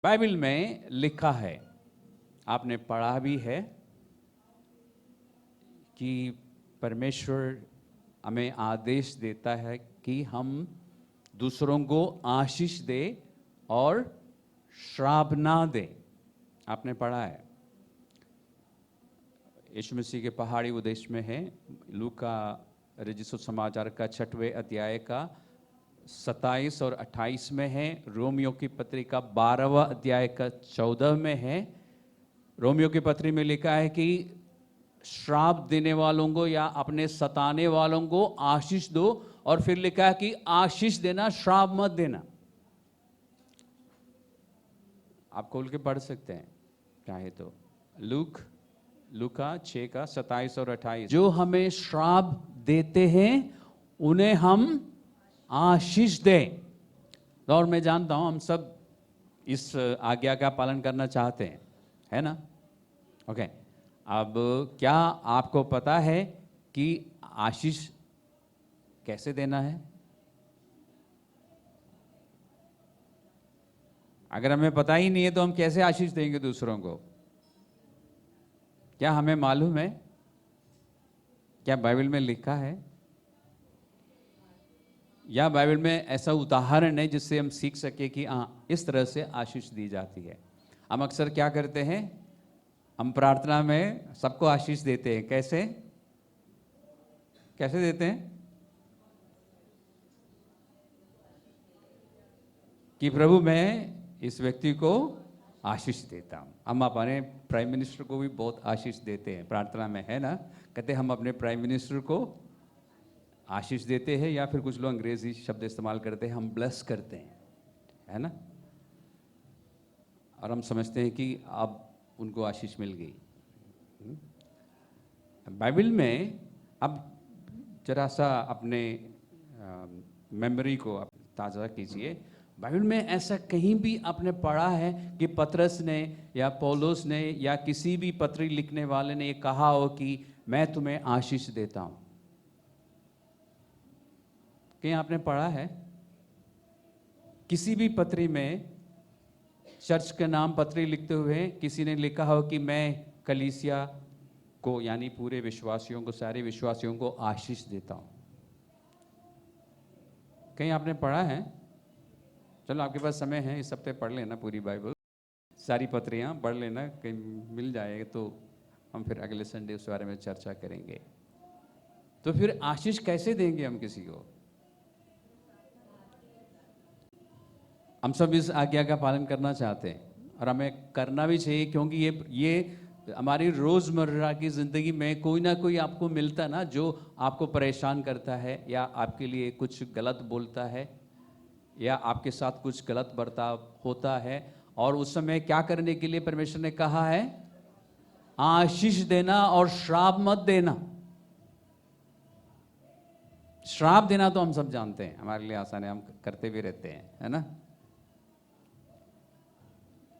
Bible में लिखा है, आपने पढ़ा भी है कि परमेश्वर हमें आदेश देता है कि हम दूसरों को आशीष दे और श्राप ना दे। आपने पढ़ा है, यीशु मसीह के पहाड़ी उपदेश में है, लूका रचित समाचार का 6वें अध्याय का 27 और 28 में है, रोमियो की पत्री का 12वां अध्याय का 14 में है। रोमियो की पत्री में लिखा है कि श्राप देने वालों को या अपने सताने वालों को आशीष दो, और फिर लिखा है कि आशीष देना, श्राप मत देना। आप खोल के पढ़ सकते हैं चाहे तो, लूका 6 का 27 और 28। जो हमें श्राप देते हैं उन्हें हम आशीष दें। और मैं जानता हूं हम सब इस आज्ञा का पालन करना चाहते हैं, है ना? ओके। अब क्या आपको पता है कि आशीष कैसे देना है? अगर हमें पता ही नहीं है तो हम कैसे आशीष देंगे दूसरों को? क्या हमें मालूम है? क्या बाइबल में लिखा है? या बाइबल में ऐसा उदाहरण है जिससे हम सीख सके कि हाँ, इस तरह से आशीष दी जाती है? हम अक्सर क्या करते हैं, हम प्रार्थना में सबको आशीष देते हैं। कैसे कैसे देते हैं? कि प्रभु मैं इस व्यक्ति को आशीष देता हूँ। हम अपने प्राइम मिनिस्टर को भी बहुत आशीष देते हैं प्रार्थना में, है ना? कहते हम अपने प्राइम मिनिस्टर को आशीष देते हैं, या फिर कुछ लोग अंग्रेजी शब्द इस्तेमाल करते हैं, हम ब्लेस करते हैं, है ना? और हम समझते हैं कि अब उनको आशीष मिल गई। बाइबल में अब जरा सा अपने मेमोरी को ताज़ा कीजिए। बाइबल में ऐसा कहीं भी आपने पढ़ा है कि पतरस ने या पौलुस ने या किसी भी पत्री लिखने वाले ने ये कहा हो कि मैं तुम्हें आशीष देता हूं? कहीं आपने पढ़ा है? किसी भी पत्री में चर्च के नाम पत्री लिखते हुए किसी ने लिखा हो कि मैं कलीसिया को, यानी पूरे विश्वासियों को, सारे विश्वासियों को आशीष देता हूं? कहीं आपने पढ़ा है? चलो आपके पास समय है, इस हफ्ते पढ़ लेना पूरी बाइबल, सारी पत्रियां पढ़ लेना, कहीं मिल जाएगा तो हम फिर अगले संडे उस बारे में चर्चा करेंगे। तो फिर आशीष कैसे देंगे हम किसी को? हम सब इस आज्ञा का पालन करना चाहते हैं और हमें करना भी चाहिए, क्योंकि ये हमारी रोज़मर्रा की ज़िंदगी में कोई ना कोई आपको मिलता ना, जो आपको परेशान करता है या आपके लिए कुछ गलत बोलता है या आपके साथ कुछ गलत बर्ताव होता है, और उस समय क्या करने के लिए परमेश्वर ने कहा है? आशीष देना और श्राप मत देना। श्राप देना तो हम सब जानते हैं, हमारे लिए आसान है, हम करते भी रहते हैं, है ना?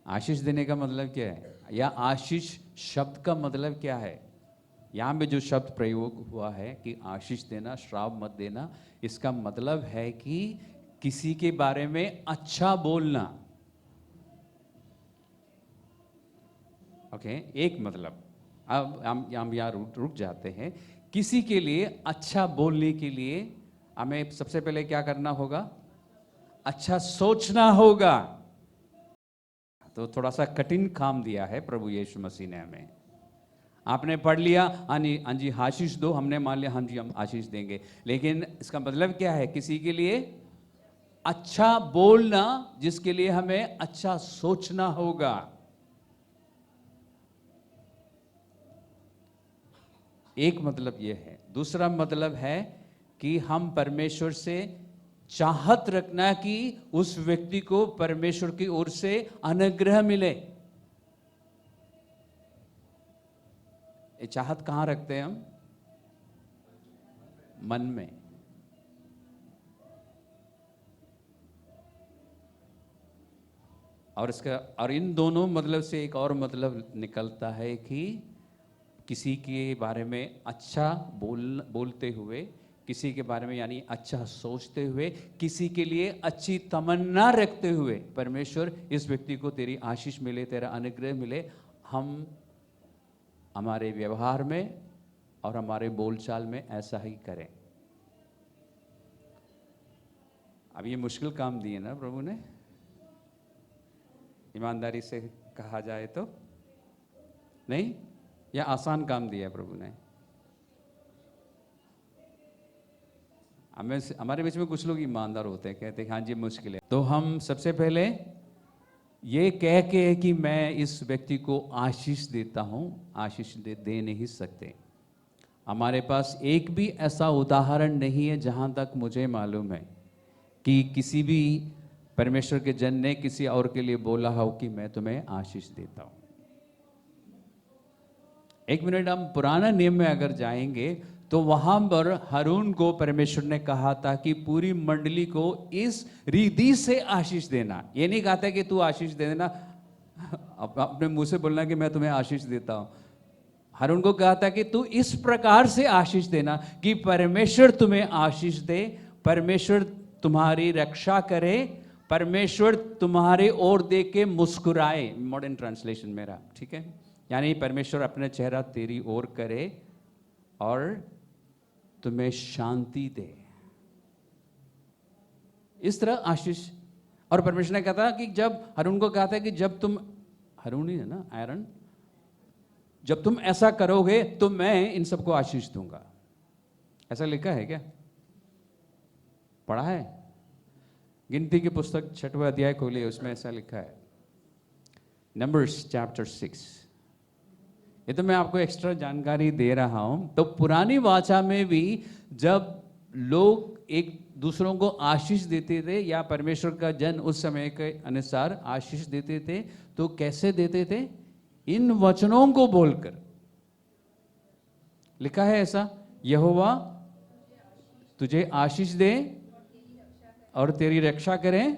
आशीष देने का मतलब क्या है, या आशीष शब्द का मतलब क्या है? यहाँ पे जो शब्द प्रयोग हुआ है कि आशीष देना, श्राप मत देना, इसका मतलब है कि किसी के बारे में अच्छा बोलना। ओके, एक मतलब। अब हम यहाँ रुक जाते हैं। किसी के लिए अच्छा बोलने के लिए हमें सबसे पहले क्या करना होगा? अच्छा सोचना होगा। तो थोड़ा सा कठिन काम दिया है प्रभु यीशु मसीह ने हमें। आपने पढ़ लिया, हाँ जी आशीष दो, हमने मान लिया हाँ जी हम आशीष देंगे, लेकिन इसका मतलब क्या है? किसी के लिए अच्छा बोलना, जिसके लिए हमें अच्छा सोचना होगा। एक मतलब यह है। दूसरा मतलब है कि हम परमेश्वर से चाहत रखना कि उस व्यक्ति को परमेश्वर की ओर से अनुग्रह मिले। ये चाहत कहां रखते हैं हम? मन में। और इन दोनों मतलब से एक और मतलब निकलता है कि किसी के बारे में अच्छा बोलते हुए, किसी के बारे में यानी अच्छा सोचते हुए, किसी के लिए अच्छी तमन्ना रखते हुए, परमेश्वर इस व्यक्ति को तेरी आशीष मिले, तेरा अनुग्रह मिले, हम हमारे व्यवहार में और हमारे बोलचाल में ऐसा ही करें। अब ये मुश्किल काम दिए ना प्रभु ने, ईमानदारी से कहा जाए तो नहीं, या आसान काम दिया प्रभु ने। हमारे बीच में कुछ लोग ईमानदार होते हैं, कहते हैं हाँ जी मुश्किल है, तो हम सबसे पहले ये कह के कि मैं इस व्यक्ति को आशीष देता हूं, आशीष दे नहीं सकते। हमारे पास एक भी ऐसा उदाहरण नहीं है जहां तक मुझे मालूम है कि किसी भी परमेश्वर के जन ने किसी और के लिए बोला हो कि मैं तुम्हें आशीष देता हूं। एक मिनट, हम पुराना नियम में अगर जाएंगे तो वहां पर हारून को परमेश्वर ने कहा था कि पूरी मंडली को इस रीति से आशीष देना। ये नहीं कहा था कि तू आशीष दे देना, अपने मुंह से बोलना कि मैं तुम्हें आशीष देता हूं। हारून को कहा था कि तू इस प्रकार से आशीष देना कि परमेश्वर तुम्हें आशीष दे, परमेश्वर तुम्हारी रक्षा करे, परमेश्वर तुम्हारे ओर देख के मुस्कुराए। मॉडर्न ट्रांसलेशन मेरा, ठीक है, यानी परमेश्वर अपना चेहरा तेरी ओर करे और तुम्हें शांति दे, इस तरह आशीष। और परमेश्वर ने कहा था कि जब हारून को कहा था कि जब तुम, हारून ही है ना, आयरन, जब तुम ऐसा करोगे तो मैं इन सबको आशीष दूंगा। ऐसा लिखा है क्या? पढ़ा है? गिनती की पुस्तक 6वां अध्याय खोलिए, उसमें ऐसा लिखा है, नंबर्स चैप्टर 6। ये तो मैं आपको एक्स्ट्रा जानकारी दे रहा हूं। तो पुरानी वाचा में भी जब लोग एक दूसरों को आशीष देते थे या परमेश्वर का जन उस समय के अनुसार आशीष देते थे, तो कैसे देते थे? इन वचनों को बोलकर। लिखा है ऐसा, यहोवा तुझे आशीष दे और तेरी रक्षा करें।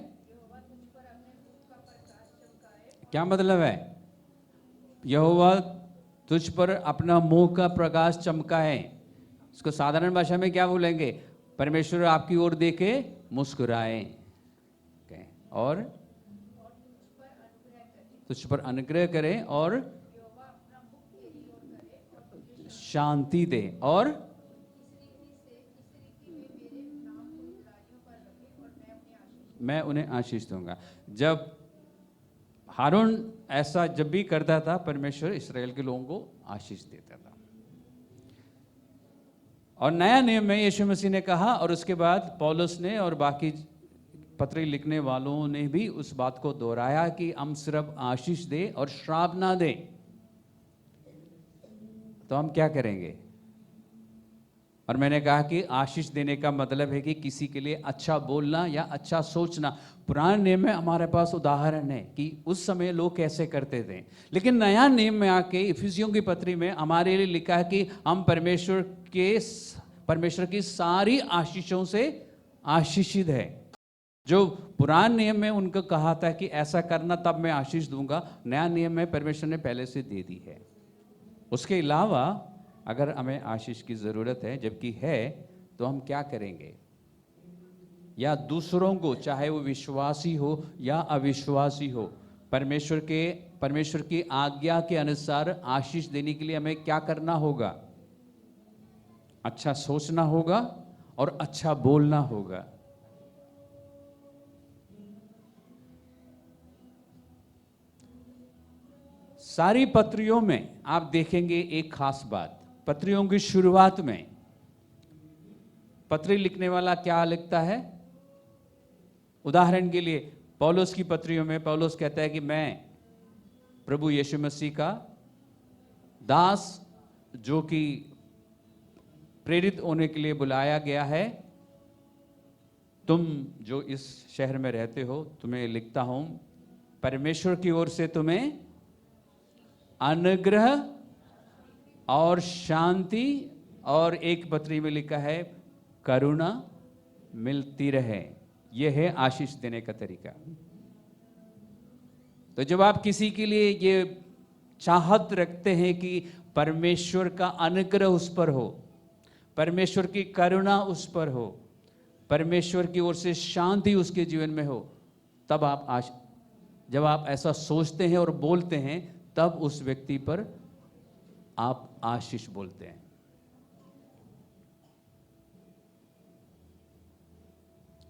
क्या मतलब है? यहोवा तुझ पर अपना मुंह का प्रकाश चमकाए। इसको साधारण भाषा में क्या बोलेंगे? परमेश्वर आपकी ओर देखे मुस्कुराए और तुझ पर अनुग्रह करे और शांति दे और मैं उन्हें आशीष दूंगा। जब हारून ऐसा जब भी करता था, परमेश्वर इस्राएल के लोगों को आशीष देता था। और नया नियम में यीशु मसीह ने कहा, और उसके बाद पौलुस ने और बाकी पत्री लिखने वालों ने भी उस बात को दोहराया कि हम सिर्फ आशीष दे और श्राप ना दे। तो हम क्या करेंगे? और मैंने कहा कि आशीष देने का मतलब है कि किसी के लिए अच्छा बोलना या अच्छा सोचना। पुराने नियम में हमारे पास उदाहरण है कि उस समय लोग कैसे करते थे, लेकिन नया नियम में आके इफिसियों की पत्री में हमारे लिए लिखा है कि हम परमेश्वर की सारी आशीषों से आशीषित है। जो पुराने नियम में उनको कहा था कि ऐसा करना तब मैं आशीष दूंगा, नया नियम में परमेश्वर ने पहले से दे दी है। उसके अलावा अगर हमें आशीष की ज़रूरत है, जबकि है, तो हम क्या करेंगे? या दूसरों को, चाहे वो विश्वासी हो या अविश्वासी हो, परमेश्वर की आज्ञा के अनुसार आशीष देने के लिए हमें क्या करना होगा? अच्छा सोचना होगा और अच्छा बोलना होगा। सारी पत्रियों में आप देखेंगे एक खास बात, पत्रियों की शुरुआत में पत्री लिखने वाला क्या लिखता है? उदाहरण के लिए पौलुस की पत्रियों में पौलुस कहता है कि मैं प्रभु यीशु मसीह का दास, जो कि प्रेरित होने के लिए बुलाया गया है, तुम जो इस शहर में रहते हो, तुम्हें लिखता हूं, परमेश्वर की ओर से तुम्हें अनुग्रह और शांति, और एक पत्री में लिखा है करुणा मिलती रहे। यह है आशीष देने का तरीका। तो जब आप किसी के लिए ये चाहत रखते हैं कि परमेश्वर का अनुग्रह उस पर हो, परमेश्वर की करुणा उस पर हो, परमेश्वर की ओर से शांति उसके जीवन में हो, तब जब आप ऐसा सोचते हैं और बोलते हैं, तब उस व्यक्ति पर आप आशीष बोलते हैं।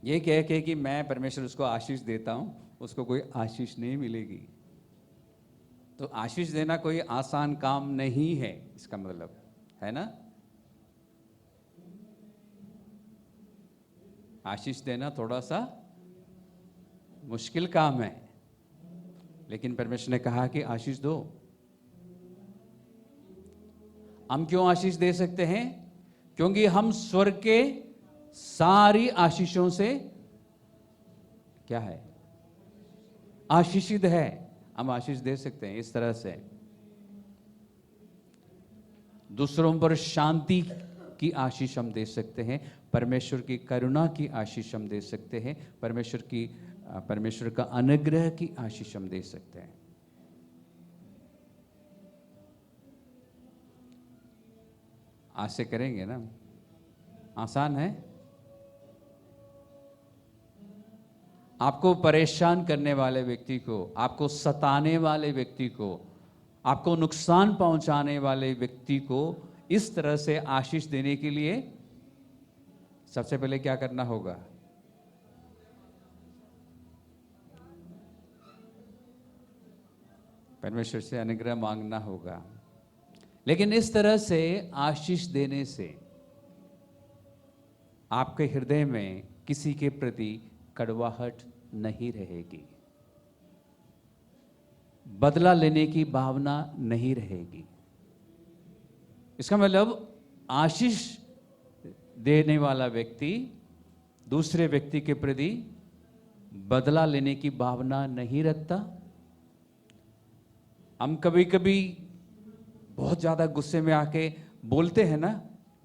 ये कह के कि मैं परमेश्वर उसको आशीष देता हूं, उसको कोई आशीष नहीं मिलेगी। तो आशीष देना कोई आसान काम नहीं है, इसका मतलब है ना। आशीष देना थोड़ा सा मुश्किल काम है, लेकिन परमेश्वर ने कहा कि आशीष दो। हम क्यों आशीष दे सकते हैं? क्योंकि हम स्वर्ग के सारी आशीषों से क्या है? आशीषित है। हम आशीष दे सकते हैं इस तरह से। दूसरों पर शांति की आशीष हम दे सकते हैं, परमेश्वर की करुणा की आशीष हम दे सकते हैं, परमेश्वर का अनुग्रह की आशीष हम दे सकते हैं। आज से करेंगे ना? आसान है? आपको परेशान करने वाले व्यक्ति को, आपको सताने वाले व्यक्ति को, आपको नुकसान पहुंचाने वाले व्यक्ति को इस तरह से आशीष देने के लिए सबसे पहले क्या करना होगा? परमेश्वर से अनुग्रह मांगना होगा। लेकिन इस तरह से आशीष देने से आपके हृदय में किसी के प्रति कड़वाहट नहीं रहेगी, बदला लेने की भावना नहीं रहेगी। इसका मतलब आशीष देने वाला व्यक्ति दूसरे व्यक्ति के प्रति बदला लेने की भावना नहीं रखता। हम कभी कभी बहुत ज्यादा गुस्से में आके बोलते हैं ना,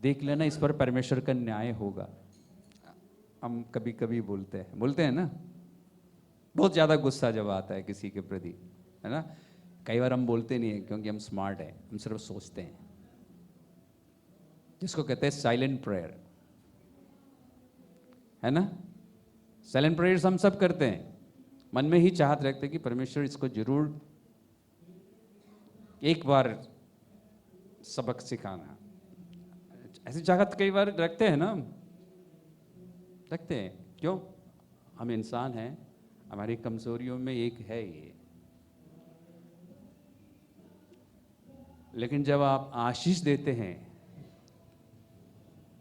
देख लेना इस पर परमेश्वर का न्याय होगा। हम कभी कभी बोलते हैं ना, बहुत ज्यादा गुस्सा जब आता है किसी के प्रति, है ना। कई बार हम बोलते नहीं है क्योंकि हम स्मार्ट हैं, हम सिर्फ सोचते हैं, जिसको कहते हैं साइलेंट प्रेयर, है ना। साइलेंट प्रेयर्स हम सब करते हैं, मन में ही चाहत रखते हैं कि परमेश्वर इसको जरूर एक बार सबक सिखाना। ऐसी चाहत कई बार रखते हैं ना, रखते हैं। क्यों? हम इंसान हैं, हमारी कमजोरियों में एक है ये। लेकिन जब आप आशीष देते हैं,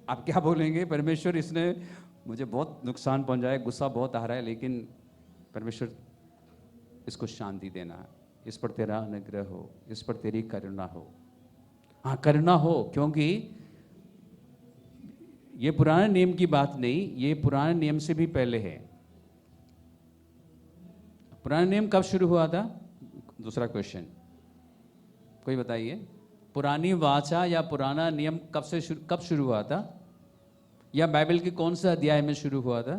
आप क्या बोलेंगे? परमेश्वर इसने मुझे बहुत नुकसान पहुंचाया, गुस्सा बहुत आ रहा है, लेकिन परमेश्वर इसको शांति देना, इस पर तेरा अनुग्रह हो, इस पर तेरी करुणा हो। हाँ, करुणा हो, क्योंकि ये पुराने नियम की बात नहीं, ये पुराने नियम से भी पहले है। पुराना नियम कब शुरू हुआ था? दूसरा क्वेश्चन, कोई बताइए। पुरानी वाचा या पुराना नियम कब शुरू हुआ था? या बाइबल के कौन सा अध्याय में शुरू हुआ था?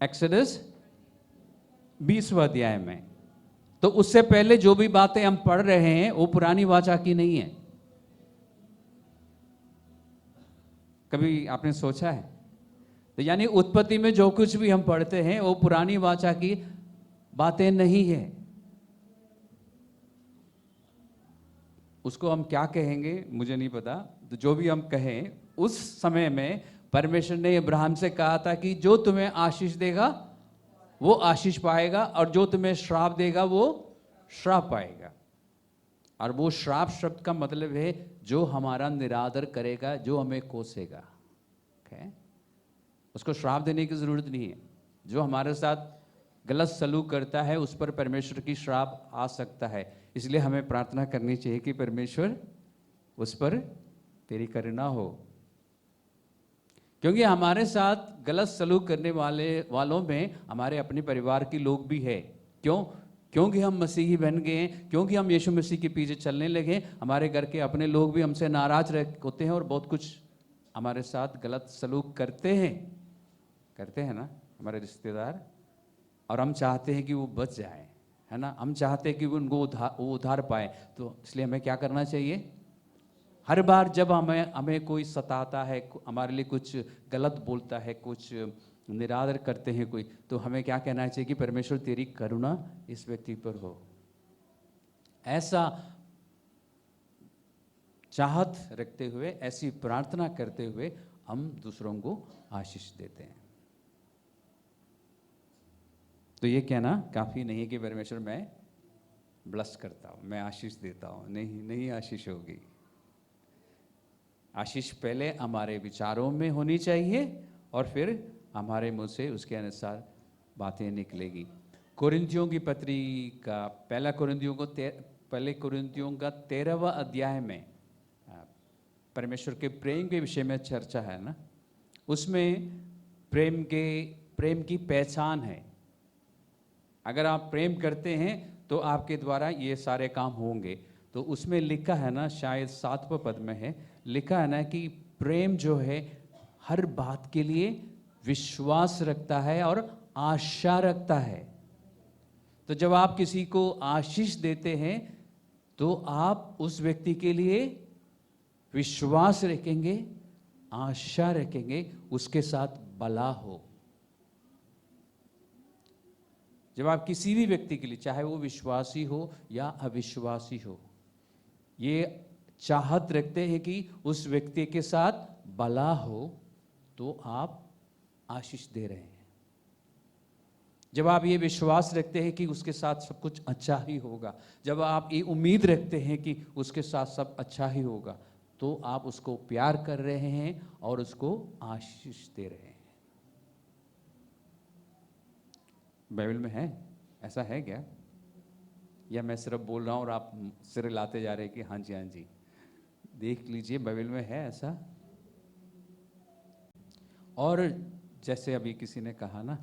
एक्सोडस 20वां अध्याय में। तो उससे पहले जो भी बातें हम पढ़ रहे हैं वो पुरानी वाचा की नहीं है। कभी आपने सोचा है? तो यानी उत्पत्ति में जो कुछ भी हम पढ़ते हैं वो पुरानी वाचा की बातें नहीं है। उसको हम क्या कहेंगे मुझे नहीं पता, तो जो भी हम कहें, उस समय में परमेश्वर ने अब्राहम से कहा था कि जो तुम्हें आशीष देगा वो आशीष पाएगा, और जो तुम्हें श्राप देगा वो श्राप पाएगा। और वो श्राप शब्द का मतलब है जो हमारा निरादर करेगा, जो हमें कोसेगा। okay? उसको श्राप देने की जरूरत नहीं है। जो हमारे साथ गलत सलूक करता है उस पर परमेश्वर की श्राप आ सकता है। इसलिए हमें प्रार्थना करनी चाहिए कि परमेश्वर उस पर तेरी करुणा हो, क्योंकि हमारे साथ गलत सलूक करने वालों में हमारे अपने परिवार के लोग भी हैं। क्यों? क्योंकि हम मसीही बन गए हैं, क्योंकि हम यीशु मसीह के पीछे चलने लगे, हमारे घर के अपने लोग भी हमसे नाराज होते हैं और बहुत कुछ हमारे साथ गलत सलूक करते हैं ना, हमारे रिश्तेदार। और हम चाहते हैं कि वो बच जाए, है ना। हम चाहते हैं कि वो उद्धार पाए। तो इसलिए हमें क्या करना चाहिए? हर बार जब हमें हमें कोई सताता है, हमारे लिए कुछ गलत बोलता है, कुछ निरादर करते हैं कोई, तो हमें क्या कहना चाहिए कि परमेश्वर तेरी करुणा इस व्यक्ति पर हो। ऐसा चाहत रखते हुए, ऐसी प्रार्थना करते हुए हम दूसरों को आशीष देते हैं। तो ये कहना काफ़ी नहीं है कि परमेश्वर मैं ब्लस करता हूँ, मैं आशीष देता हूँ। नहीं, नहीं आशीष होगी। आशीष पहले हमारे विचारों में होनी चाहिए और फिर हमारे मुंह से उसके अनुसार बातें निकलेगी। कोरिन्थियों की पत्री का पहले कोरिन्थियों का 13वां अध्याय में परमेश्वर के प्रेम के विषय में चर्चा है ना। उसमें प्रेम की पहचान है। अगर आप प्रेम करते हैं तो आपके द्वारा ये सारे काम होंगे। तो उसमें लिखा है ना, शायद 7वें पद में है, लिखा है ना कि प्रेम जो है हर बात के लिए विश्वास रखता है और आशा रखता है। तो जब आप किसी को आशीष देते हैं तो आप उस व्यक्ति के लिए विश्वास रखेंगे, आशा रखेंगे, उसके साथ भला हो। जब आप किसी भी व्यक्ति के लिए, चाहे वो विश्वासी हो या अविश्वासी हो, ये चाहत रखते हैं कि उस व्यक्ति के साथ भला हो, तो आप आशीष दे रहे हैं। जब आप ये विश्वास रखते हैं कि उसके साथ सब कुछ अच्छा ही होगा, जब आप ये उम्मीद रखते हैं कि उसके साथ सब अच्छा ही होगा, तो आप उसको प्यार कर रहे हैं और उसको आशीष दे रहे हैं। बाइबल में है, ऐसा है क्या? या मैं सिर्फ बोल रहा हूँ और आप सिर हिलाते जा रहे हैं कि हाँ जी हाँ जी? देख लीजिए, बाइबल में है ऐसा। और जैसे अभी किसी ने कहा ना,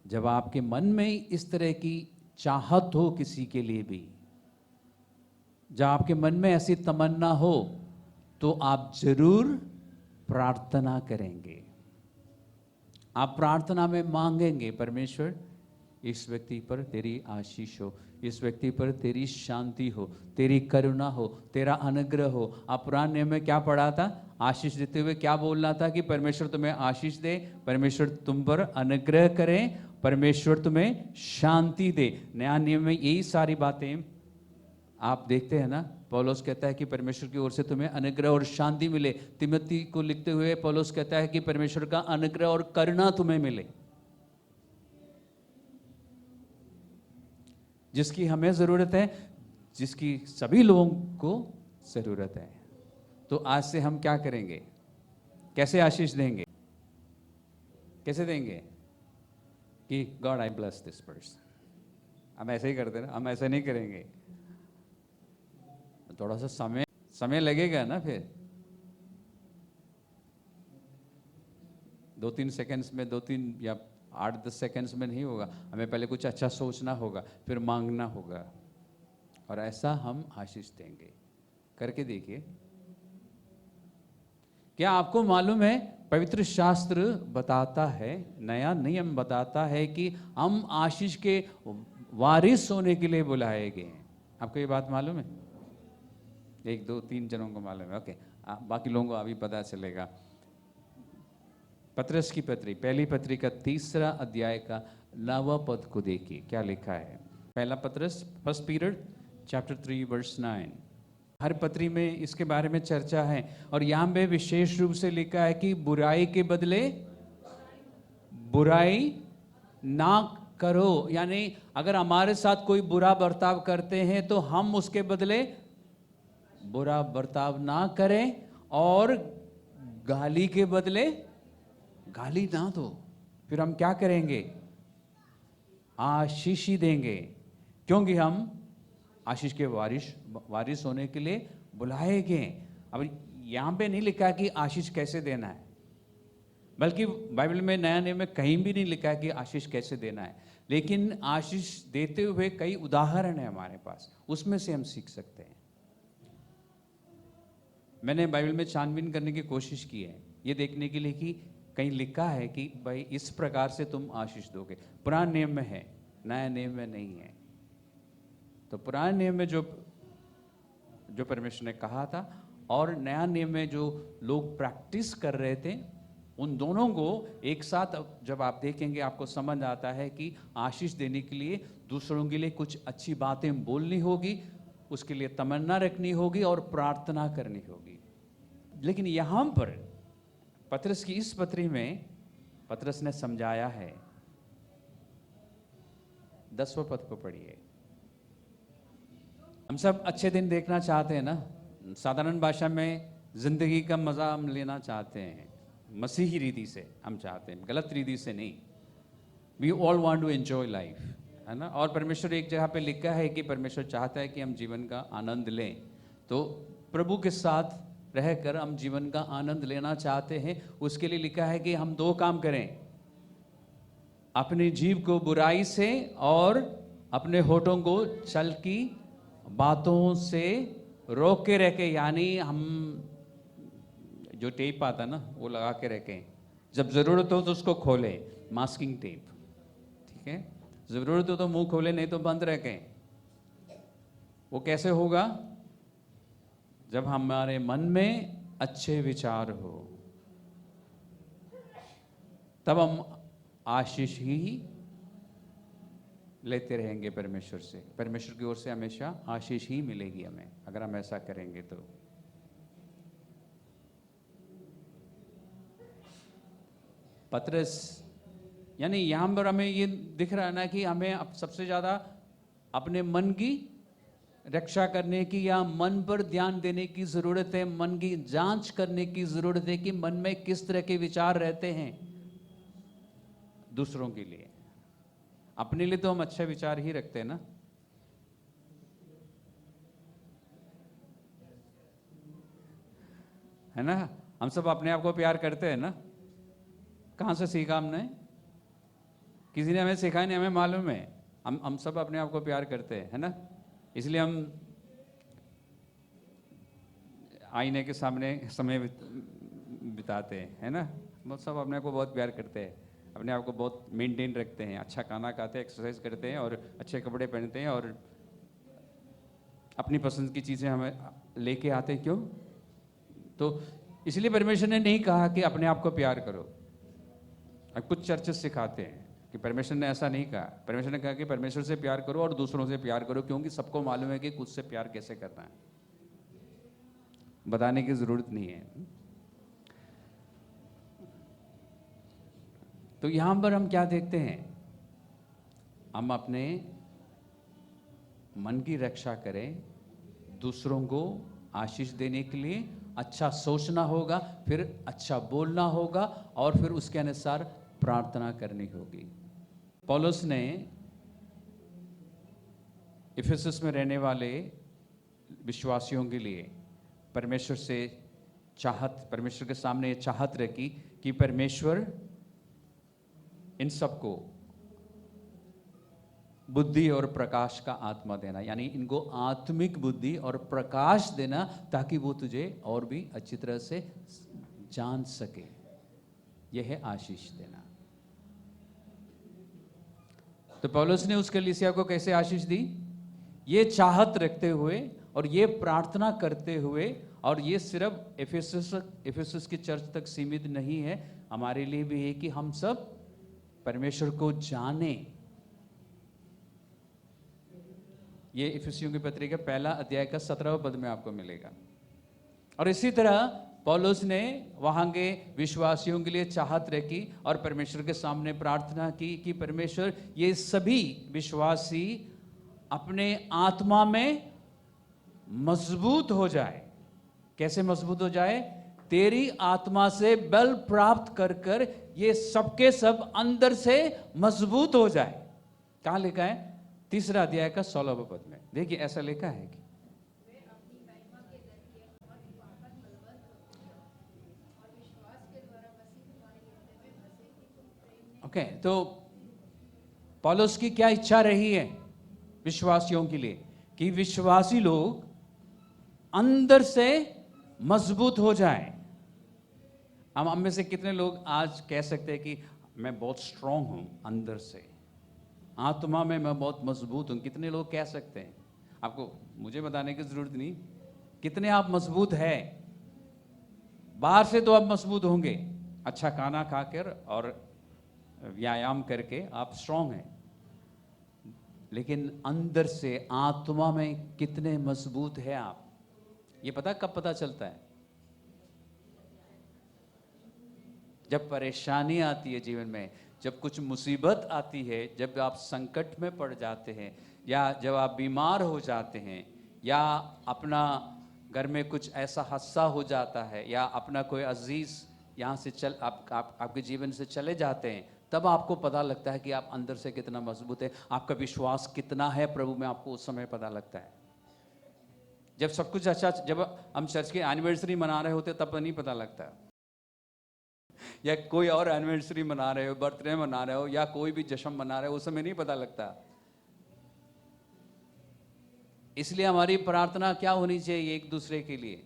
जब आपके मन में इस तरह की चाहत हो किसी के लिए भी, जब आपके मन में ऐसी तमन्ना हो, तो आप जरूर प्रार्थना करेंगे। आप प्रार्थना में मांगेंगे, परमेश्वर इस व्यक्ति पर तेरी आशीष हो, इस व्यक्ति पर तेरी शांति हो, तेरी करुणा हो, तेरा अनुग्रह हो। आप पुराने नियम में क्या पढ़ा था? आशीष देते हुए क्या बोलना था कि परमेश्वर तुम्हें आशीष दे, परमेश्वर तुम पर अनुग्रह करे, परमेश्वर तुम्हें शांति दे। नया नियम में यही सारी बातें आप देखते हैं ना। पौलुस कहता है कि परमेश्वर की ओर से तुम्हें अनुग्रह और शांति मिले। तिमोथी को लिखते हुए पौलुस कहता है कि परमेश्वर का अनुग्रह और करुणा तुम्हें मिले। जिसकी हमें जरूरत है, जिसकी सभी लोगों को जरूरत है। तो आज से हम क्या करेंगे? कैसे आशीष देंगे? कैसे देंगे? कि God I bless this person. हम ऐसे ही करते ना, हम ऐसे नहीं करेंगे। थोड़ा सा समय लगेगा ना। फिर 2-3 सेकंड्स में, 2-3 या 8-10 सेकंड्स में नहीं होगा। हमें पहले कुछ अच्छा सोचना होगा, फिर मांगना होगा, और ऐसा हम आशीष देंगे। करके देखिए। क्या आपको मालूम है, पवित्र शास्त्र बताता है, नया नियम बताता है कि हम आशीष के वारिस होने के लिए बुलाए गए हैं। आपको ये बात मालूम है? 1-2-3 जनों को मालूम है, ओके। बाकी लोगों को अभी पता चलेगा। पतरस की पत्री, पहली पत्री का 3 अध्याय का 9वां पद को देखिए, क्या लिखा है। पहला पतरस, 1 पीटर चैप्टर 3 वर्स 9। हर पत्री में इसके बारे में चर्चा है, और यहाँ पे विशेष रूप से लिखा है कि बुराई के बदले बुराई ना करो। यानी अगर हमारे साथ कोई बुरा बर्ताव करते हैं तो हम उसके बदले बुरा बर्ताव ना करें, और गाली के बदले गाली ना दो। फिर हम क्या करेंगे? आशीष ही देंगे, क्योंकि हम आशीष के वारिस होने के लिए बुलाए गए। अब यहां पे नहीं लिखा कि आशीष कैसे देना है, बल्कि बाइबल में, नया नियम में कहीं भी नहीं लिखा है कि आशीष कैसे देना है। लेकिन आशीष देते हुए कई उदाहरण है हमारे पास, उसमें से हम सीख सकते हैं। मैंने बाइबल में छानबीन करने की कोशिश की है, ये देखने के लिए कि कहीं लिखा है कि भाई इस प्रकार से तुम आशीष दोगे। पुराने नियम में है, नया नियम में नहीं है। तो पुराने नियम में जो परमेश्वर ने कहा था, और नया नियम में जो लोग प्रैक्टिस कर रहे थे, उन दोनों को एक साथ जब आप देखेंगे आपको समझ आता है कि आशीष देने के लिए दूसरों के लिए कुछ अच्छी बातें बोलनी होगी, उसके लिए तमन्ना रखनी होगी और प्रार्थना करनी होगी। लेकिन यहाँ पर पतरस की इस पत्री में पतरस ने समझाया है। 10वें पद को पढ़िए। हम सब अच्छे दिन देखना चाहते हैं ना, साधारण भाषा में जिंदगी का मजा हम लेना चाहते हैं, मसीही रीति से हम चाहते हैं, गलत रीति से नहीं। We all want to enjoy life, है ना। और परमेश्वर एक जगह पे लिखा है कि परमेश्वर चाहता है कि हम जीवन का आनंद लें। तो प्रभु के साथ रहकर हम जीवन का आनंद लेना चाहते हैं। उसके लिए लिखा है कि हम 2 काम करें, अपने जीव को बुराई से और अपने होठों को छल की बातों से रोक के रखें। यानी हम जो टेप आता ना वो लगा के रखें, जब ज़रूरत हो तो उसको खोलें, मास्किंग टेप, ठीक है। ज़रूरत हो तो मुंह खोलें, नहीं तो बंद रखें। वो कैसे होगा? जब हमारे मन में अच्छे विचार हो, तब हम आशीष ही लेते रहेंगे परमेश्वर से। परमेश्वर की ओर से हमेशा आशीष ही मिलेगी हमें, अगर हम ऐसा करेंगे तो। पतरस यानी यहां पर हमें ये दिख रहा है ना कि हमें अब सबसे ज्यादा अपने मन की रक्षा करने की या मन पर ध्यान देने की जरूरत है, मन की जांच करने की जरूरत है कि मन में किस तरह के विचार रहते हैं दूसरों के लिए। अपने लिए तो हम अच्छे विचार ही रखते हैं ना, है ना। हम सब अपने आप को प्यार करते हैं ना। कहां से सीखा हमने? किसी ने हमें सिखाया नहीं, हमें मालूम है। हम सब अपने आप को प्यार करते हैं, है ना। इसलिए हम आईने के सामने समय बिताते हैं, है ना। हम सब अपने आप को बहुत प्यार करते हैं, अपने आप को बहुत मेंटेन रखते हैं, अच्छा खाना खाते हैं, एक्सरसाइज करते हैं और अच्छे कपड़े पहनते हैं और अपनी पसंद की चीज़ें हमें लेके आते हैं। क्यों? तो इसलिए परमेश्वर ने नहीं कहा कि अपने आप को प्यार करो। अब कुछ चर्चेस सिखाते हैं कि परमेश्वर ने ऐसा नहीं कहा। परमेश्वर ने कहा कि परमेश्वर से प्यार करो और दूसरों से प्यार करो, क्योंकि सबको मालूम है कि खुद से प्यार कैसे करना है, बताने की जरूरत नहीं है। तो यहां पर हम क्या देखते हैं? हम अपने मन की रक्षा करें, दूसरों को आशीष देने के लिए अच्छा सोचना होगा, फिर अच्छा बोलना होगा और फिर उसके अनुसार प्रार्थना करनी होगी। पौलुस ने इफिसस में रहने वाले विश्वासियों के लिए परमेश्वर से परमेश्वर के सामने चाहत रखी कि परमेश्वर इन सबको बुद्धि और प्रकाश का आत्मा देना, यानी इनको आत्मिक बुद्धि और प्रकाश देना, ताकि वो तुझे और भी अच्छी तरह से जान सके। यह है आशीष देना। तो पौलुस ने उस कलीसिया को कैसे आशीष दी? ये चाहत रखते हुए और ये प्रार्थना करते हुए, और ये सिर्फ एफेसस की चर्च तक सीमित नहीं है, हमारे लिए भी है कि हम सब परमेश्वर को जाने। ये इफिसियों की पत्री का 1 अध्याय का 17वां पद में आपको मिलेगा। और इसी तरह पौलुस ने वहां के विश्वासियों के लिए चाहत रखी और परमेश्वर के सामने प्रार्थना की कि परमेश्वर ये सभी विश्वासी अपने आत्मा में मजबूत हो जाए। कैसे मजबूत हो जाए? तेरी आत्मा से बल प्राप्त कर कर ये सबके सब अंदर से मजबूत हो जाए। कहां लिखा है? 3 अध्याय का 16वां पद में। देखिए ऐसा लिखा है कि ओके, तो पौलुस की क्या इच्छा रही है विश्वासियों के लिए? कि विश्वासी लोग अंदर से मजबूत हो जाए। हम में से कितने लोग आज कह सकते हैं कि मैं बहुत स्ट्रांग हूं अंदर से, आत्मा में मैं बहुत मजबूत हूं? कितने लोग कह सकते हैं? आपको मुझे बताने की जरूरत नहीं। कितने आप मजबूत हैं? बाहर से तो आप मजबूत होंगे, अच्छा खाना खाकर और व्यायाम करके आप स्ट्रांग हैं, लेकिन अंदर से आत्मा में कितने मजबूत है आप, ये पता कब पता चलता है? जब परेशानी आती है जीवन में, जब कुछ मुसीबत आती है, जब आप संकट में पड़ जाते हैं, या जब आप बीमार हो जाते हैं, या अपना घर में कुछ ऐसा हादसा हो जाता है, या अपना कोई अजीज यहाँ से आपके जीवन से चले जाते हैं, तब आपको पता लगता है कि आप अंदर से कितना मजबूत है, आपका विश्वास कितना है प्रभु में, आपको उस समय पता लगता है। जब सब कुछ अच्छा, जब हम चर्च की एनिवर्सरी मना रहे होते तब नहीं पता लगता, या कोई और एनिवर्सरी मना रहे हो, बर्थडे मना रहे हो, या कोई भी जश्न मना रहे हो, उस समय नहीं पता लगता। इसलिए हमारी प्रार्थना क्या होनी चाहिए एक दूसरे के लिए?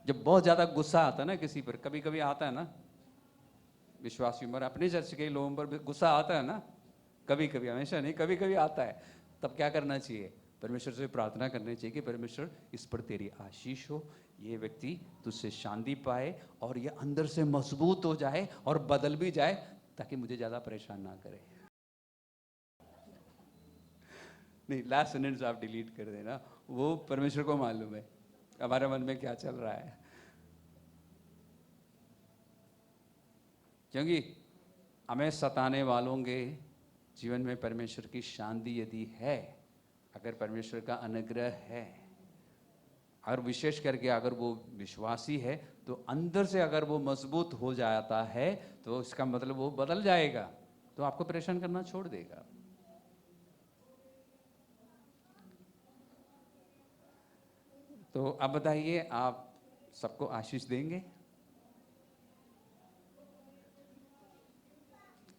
जब बहुत ज्यादा गुस्सा आता है ना किसी पर, कभी कभी आता है ना, विश्वासी पर, अपने चर्च के लोगों पर गुस्सा आता है ना, कभी कभी, हमेशा नहीं, कभी कभी आता है, तब क्या करना चाहिए? परमेश्वर से प्रार्थना करनी चाहिए कि परमेश्वर इस पर तेरी आशीष हो, ये व्यक्ति तुझसे शांति पाए और ये अंदर से मजबूत हो जाए और बदल भी जाए, ताकि मुझे ज्यादा परेशान ना करे। नहीं, लास्ट सेंटेंस आप डिलीट कर देना, वो परमेश्वर को मालूम है हमारे मन में क्या चल रहा है। क्योंकि हमें सताने वालों के जीवन में परमेश्वर की शांति यदि है, अगर परमेश्वर का अनुग्रह है, और विशेष करके अगर वो विश्वासी है, तो अंदर से अगर वो मजबूत हो जाता है, तो इसका मतलब वो बदल जाएगा, तो आपको परेशान करना छोड़ देगा। तो अब बताइए, आप सबको आशीष देंगे?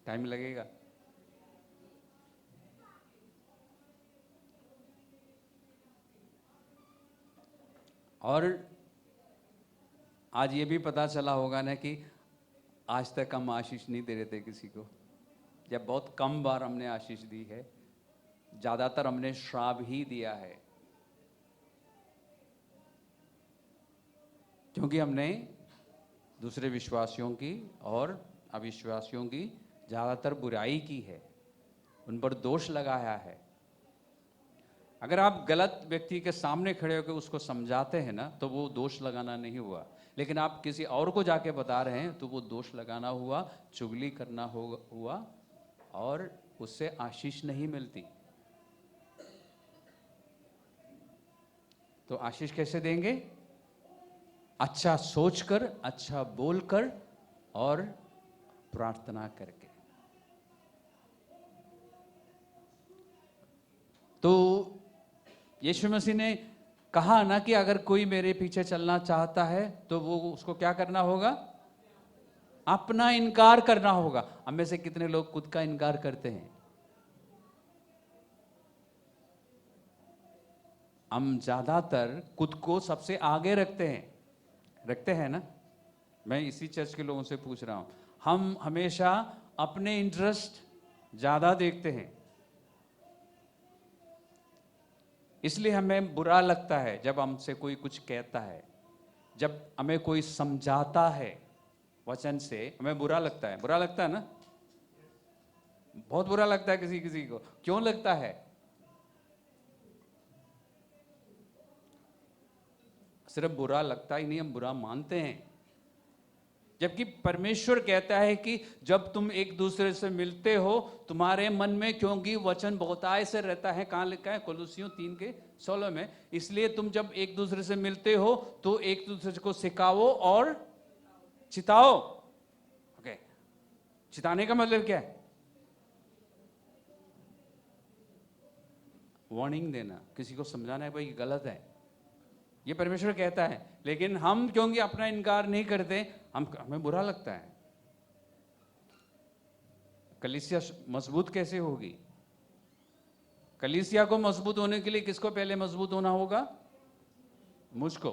टाइम लगेगा। और आज ये भी पता चला होगा ना कि आज तक हम आशीष नहीं दे रहे थे किसी को, या बहुत कम बार हमने आशीष दी है, ज्यादातर हमने श्राप ही दिया है, क्योंकि हमने दूसरे विश्वासियों की और अविश्वासियों की ज्यादातर बुराई की है, उन पर दोष लगाया है। अगर आप गलत व्यक्ति के सामने खड़े होकर उसको समझाते हैं ना, तो वो दोष लगाना नहीं हुआ, लेकिन आप किसी और को जाके बता रहे हैं तो वो दोष लगाना हुआ, चुगली करना हुआ, और उससे आशीष नहीं मिलती। तो आशीष कैसे देंगे? अच्छा सोचकर, अच्छा बोलकर और प्रार्थना करके। तो यीशु मसीह ने कहा ना कि अगर कोई मेरे पीछे चलना चाहता है तो वो उसको क्या करना होगा? अपना इनकार करना होगा। हम में से कितने लोग खुद का इनकार करते हैं? हम ज्यादातर खुद को सबसे आगे रखते हैं ना। मैं इसी चर्च के लोगों से पूछ रहा हूं, हम हमेशा अपने इंटरेस्ट ज्यादा देखते हैं, इसलिए हमें बुरा लगता है जब हमसे कोई कुछ कहता है, जब हमें कोई समझाता है वचन से, हमें बुरा लगता है ना, बहुत बुरा लगता है किसी किसी को। क्यों लगता है? सिर्फ बुरा लगता ही नहीं, हम बुरा मानते हैं। जबकि परमेश्वर कहता है कि जब तुम एक दूसरे से मिलते हो, तुम्हारे मन में, क्योंकि वचन बहुतायत से रहता है, कहां लिखा है? कोलोसियों 3:16 में। इसलिए तुम जब एक दूसरे से मिलते हो तो एक दूसरे को सिखाओ और चिताओ। ओके, चिताने का मतलब क्या है? वार्निंग देना, किसी को समझाना है भाई गलत है, ये परमेश्वर कहता है। लेकिन हम क्योंकि अपना इनकार नहीं करते, हमें बुरा लगता है। कलीसिया मजबूत कैसे होगी? कलीसिया को मजबूत होने के लिए किसको पहले मजबूत होना होगा? मुझको,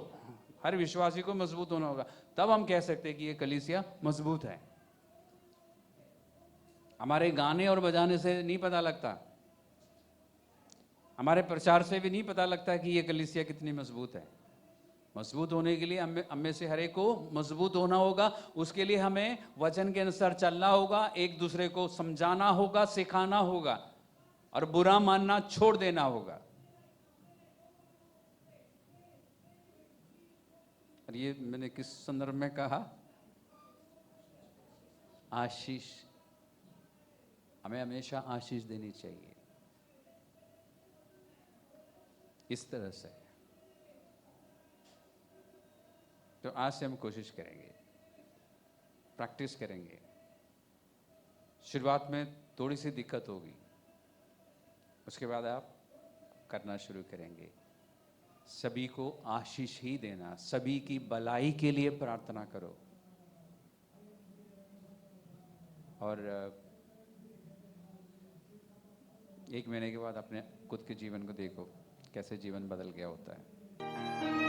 हर विश्वासी को मजबूत होना होगा, तब हम कह सकते हैं कि ये कलीसिया मजबूत है। हमारे गाने और बजाने से नहीं पता लगता, हमारे प्रचार से भी नहीं पता लगता कि ये कलीसिया कितनी मजबूत है। मजबूत होने के लिए हम में से हर एक को मजबूत होना होगा। उसके लिए हमें वचन के अनुसार चलना होगा, एक दूसरे को समझाना होगा, सिखाना होगा और बुरा मानना छोड़ देना होगा। और ये मैंने किस संदर्भ में कहा? आशीष। हमें हमेशा आशीष देनी चाहिए इस तरह से। तो आज से हम कोशिश करेंगे, प्रैक्टिस करेंगे। शुरुआत में थोड़ी सी दिक्कत होगी, उसके बाद आप करना शुरू करेंगे। सभी को आशीष ही देना, सभी की भलाई के लिए प्रार्थना करो। और 1 महीने के बाद अपने खुद के जीवन को देखो, कैसे जीवन बदल गया होता है।